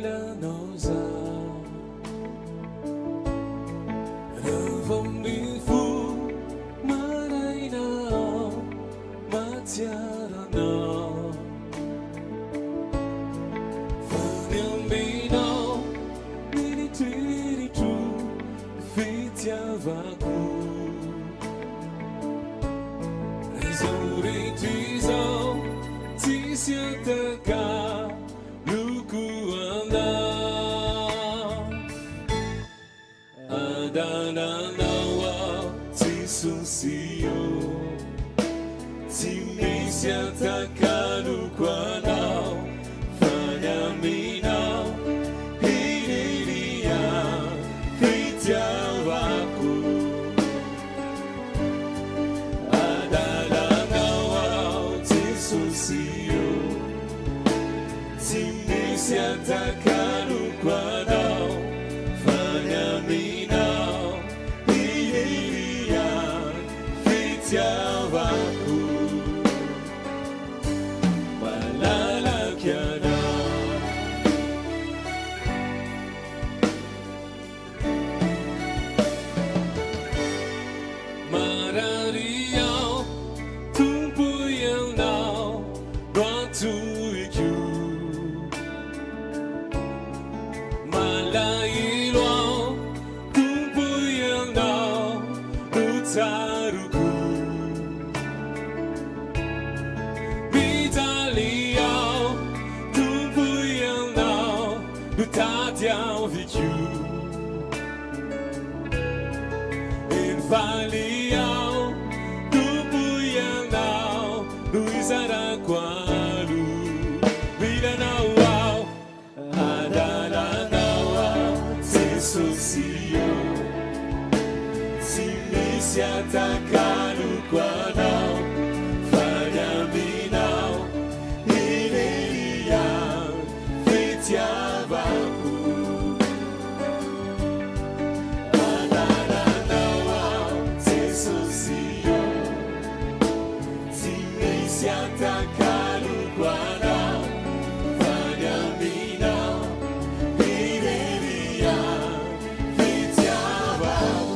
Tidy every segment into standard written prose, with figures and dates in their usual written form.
Vilanosa Rövum Nifu Maraina Matiarana Fanyambino Nini Tiri Tu Fitiavaku Rezuri Tizo Tisiataka Lukuana Adananawa Tisusio Timisiataka Lukuana Fanyamina Hiriria Fitiavaku Adananawa Tisusio Timisiataka Lukuana Fanyamina Hiriria Fitiavaku Malalakiana Marariao Tumpuyang now brought to you Malailao Tumpuyang now Utaruku Vitaliao Tumpuyang now Utatiao Viku Infaliao Tumpuyang now Luisara Kwalu Vilanoa Adananawa Tisusio Timisiataka Lukuana Fanyamina Hiriria Fitiavaku Adananawa Tisusio Timisiataka Lukuana Fanyamina Hiriria Fitiavaku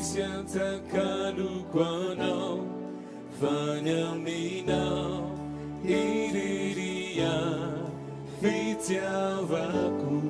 Timisiataka Lukuana Fanyamina Hiriria Fitiavaku